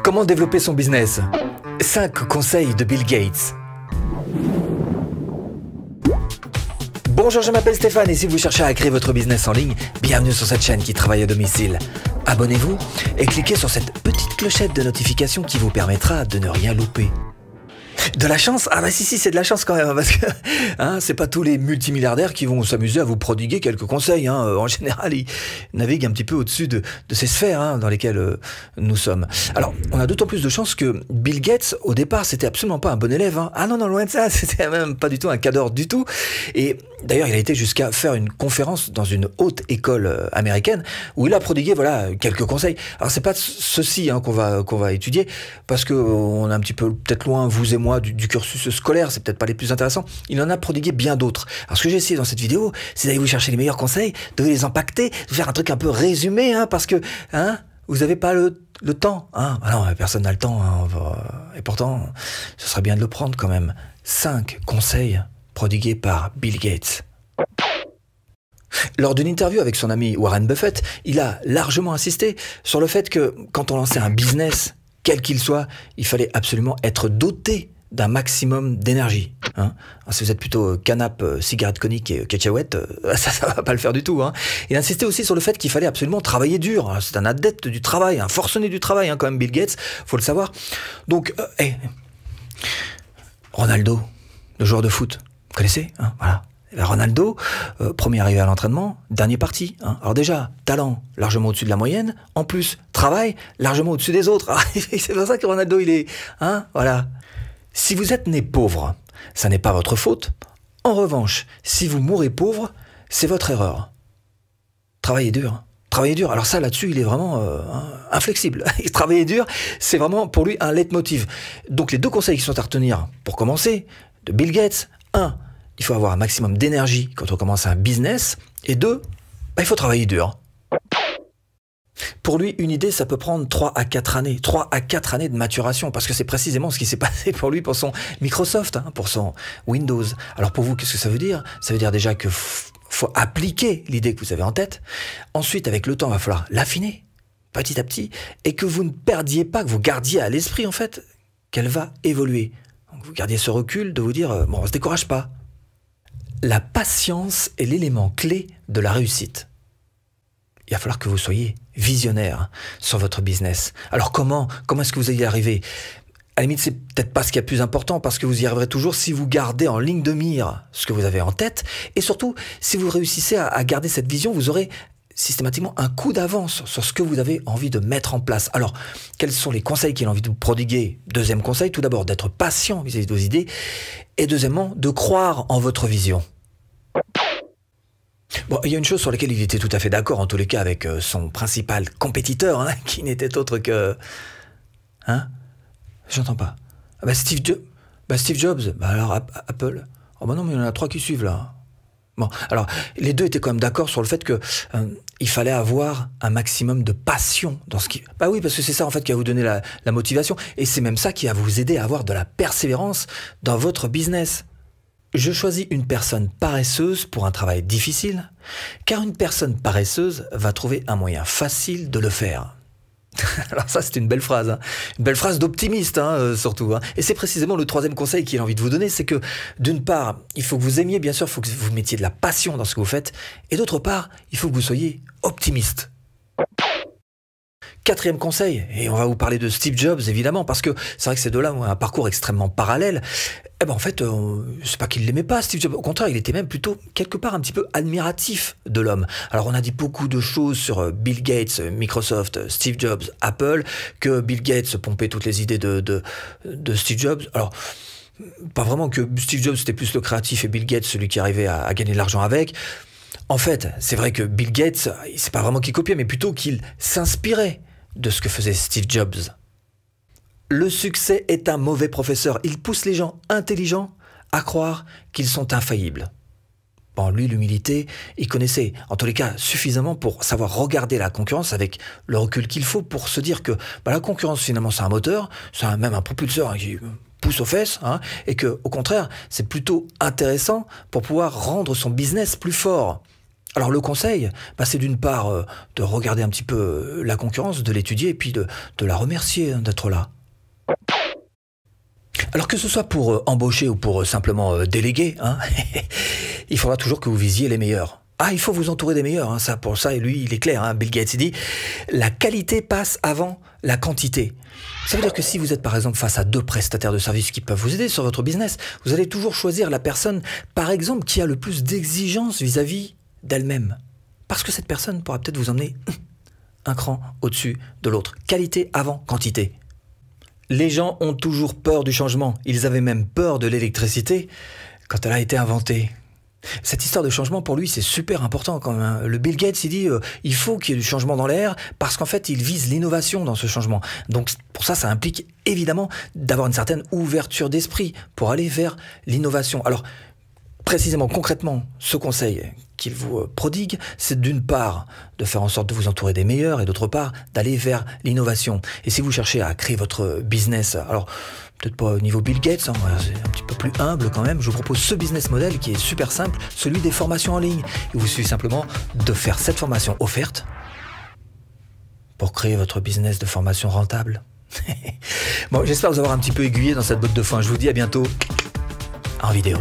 Comment développer son business? 5 conseils de Bill Gates. Bonjour, je m'appelle Stéphane et si vous cherchez à créer votre business en ligne, bienvenue sur cette chaîne qui travaille à domicile. Abonnez-vous et cliquez sur cette petite clochette de notification qui vous permettra de ne rien louper. De la chance? Ah bah si, c'est de la chance quand même, parce que c'est pas tous les multimilliardaires qui vont s'amuser à vous prodiguer quelques conseils. En général, ils naviguent un petit peu au-dessus de ces sphères dans lesquelles nous sommes. Alors, on a d'autant plus de chance que Bill Gates, au départ, c'était absolument pas un bon élève. Ah non, loin de ça, c'était même pas du tout un cadre du tout. Et d'ailleurs, il a été jusqu'à faire une conférence dans une haute école américaine où il a prodigué, voilà, quelques conseils. Alors, c'est pas ceci qu'on va étudier, parce que on est un petit peu peut-être loin, vous et moi, du cursus scolaire, c'est peut-être pas les plus intéressants. Il en a prodigué bien d'autres. Alors ce que j'ai essayé dans cette vidéo, c'est d'aller vous chercher les meilleurs conseils, de les empaqueter, de faire un truc un peu résumé, parce que vous n'avez pas le temps. Non, personne n'a le temps. Et pourtant, ce serait bien de le prendre quand même. 5 conseils prodigués par Bill Gates. Lors d'une interview avec son ami Warren Buffett, il a largement insisté sur le fait que quand on lançait un business, quel qu'il soit, il fallait absolument être doté d'un maximum d'énergie. Si vous êtes plutôt canap, cigarette conique et cacahuète, ça va pas le faire du tout. Il insistait aussi sur le fait qu'il fallait absolument travailler dur. C'est un adepte du travail, un forcené du travail, quand même, Bill Gates, faut le savoir. Donc, Ronaldo, le joueur de foot, vous connaissez, voilà. Ronaldo, premier arrivé à l'entraînement, dernier parti. Alors déjà, talent largement au-dessus de la moyenne, en plus, travail largement au-dessus des autres. C'est pour ça que Ronaldo, il est... voilà. Si vous êtes né pauvre, ça n'est pas votre faute. En revanche, si vous mourrez pauvre, c'est votre erreur. Travaillez dur. Travaillez dur. Alors ça, là-dessus, il est vraiment inflexible. Travailler dur, c'est vraiment pour lui un leitmotiv. Donc les 2 conseils qui sont à retenir, pour commencer, de Bill Gates, 1, il faut avoir un maximum d'énergie quand on commence un business. Et 2, il faut travailler dur. Pour lui, une idée, ça peut prendre 3 à 4 années. 3 à 4 années de maturation, parce que c'est précisément ce qui s'est passé pour lui, pour son Microsoft, pour son Windows. Alors pour vous, qu'est-ce que ça veut dire? Ça veut dire déjà que faut appliquer l'idée que vous avez en tête. Ensuite, avec le temps, il va falloir l'affiner, petit à petit, et que vous ne perdiez pas, que vous gardiez à l'esprit, en fait, qu'elle va évoluer. Donc vous gardiez ce recul de vous dire, on se décourage pas. La patience est l'élément clé de la réussite. Il va falloir que vous soyez visionnaire sur votre business. Alors comment est-ce que vous allez y arriver? À la limite, c'est peut-être pas ce qui est le plus important, parce que vous y arriverez toujours si vous gardez en ligne de mire ce que vous avez en tête. Et surtout, si vous réussissez à garder cette vision, vous aurez systématiquement un coup d'avance sur ce que vous avez envie de mettre en place. Alors, quels sont les conseils qu'il a envie de vous prodiguer? 2e conseil, tout d'abord, d'être patient vis-à-vis de vos idées. Et deuxièmement, de croire en votre vision. Bon, il y a une chose sur laquelle il était tout à fait d'accord, en tous les cas, avec son principal compétiteur, qui n'était autre que... J'entends pas. Steve Jobs. Alors, Apple. Oh non, mais il y en a 3 qui suivent, là. Bon, alors, les 2 étaient quand même d'accord sur le fait que il fallait avoir un maximum de passion dans ce qui... oui, parce que c'est ça, en fait, qui va vous donner la motivation. Et c'est même ça qui va vous aider à avoir de la persévérance dans votre business. Je choisis une personne paresseuse pour un travail difficile, car une personne paresseuse va trouver un moyen facile de le faire. Alors ça, c'est une belle phrase, une belle phrase d'optimiste, surtout. Et c'est précisément le 3e conseil qu'il a envie de vous donner, c'est que d'une part, il faut que vous aimiez, bien sûr, il faut que vous mettiez de la passion dans ce que vous faites, et d'autre part, il faut que vous soyez optimiste. 4e conseil, et on va vous parler de Steve Jobs, évidemment, parce que c'est vrai que ces 2-là ont un parcours extrêmement parallèle. En fait, c'est pas qu'il l'aimait pas, Steve Jobs. Au contraire, il était même plutôt, quelque part, un petit peu admiratif de l'homme. Alors, on a dit beaucoup de choses sur Bill Gates, Microsoft, Steve Jobs, Apple, que Bill Gates pompait toutes les idées de Steve Jobs. Alors, pas vraiment que Steve Jobs, c'était plus le créatif et Bill Gates, celui qui arrivait à gagner de l'argent avec. En fait, c'est vrai que Bill Gates, c'est pas vraiment qu'il copiait, mais plutôt qu'il s'inspirait de ce que faisait Steve Jobs. Le succès est un mauvais professeur. Il pousse les gens intelligents à croire qu'ils sont infaillibles. Bon, lui, l'humilité, il connaissait, en tous les cas, suffisamment pour savoir regarder la concurrence avec le recul qu'il faut pour se dire que la concurrence, finalement, c'est un moteur, c'est même un propulseur qui pousse aux fesses, et que, au contraire, c'est plutôt intéressant pour pouvoir rendre son business plus fort. Alors le conseil, c'est d'une part de regarder un petit peu la concurrence, de l'étudier et puis de la remercier d'être là. Alors que ce soit pour embaucher ou pour simplement déléguer, hein, il faudra toujours que vous visiez les meilleurs. Ah, il faut vous entourer des meilleurs, hein, ça, pour ça, et lui, il est clair, hein, Bill Gates, il dit, la qualité passe avant la quantité. Ça veut dire que si vous êtes par exemple face à 2 prestataires de services qui peuvent vous aider sur votre business, vous allez toujours choisir la personne, par exemple, qui a le plus d'exigences vis-à-vis d'elle-même. Parce que cette personne pourra peut-être vous emmener un cran au-dessus de l'autre. Qualité avant quantité. Les gens ont toujours peur du changement. Ils avaient même peur de l'électricité quand elle a été inventée. Cette histoire de changement, pour lui, c'est super important quand même, hein. Le Bill Gates, il dit il faut qu'il y ait du changement dans l'air parce qu'en fait, il vise l'innovation dans ce changement. Donc pour ça, ça implique évidemment d'avoir une certaine ouverture d'esprit pour aller vers l'innovation. Alors, précisément, concrètement, ce conseil qu'il vous prodigue, c'est d'une part de faire en sorte de vous entourer des meilleurs et d'autre part d'aller vers l'innovation. Et si vous cherchez à créer votre business, alors peut-être pas au niveau Bill Gates, hein, c'est un petit peu plus humble quand même, je vous propose ce business model qui est super simple, celui des formations en ligne. Il vous suffit simplement de faire cette formation offerte pour créer votre business de formation rentable. Bon, j'espère vous avoir un petit peu aiguillé dans cette botte de foin. Je vous dis à bientôt en vidéo.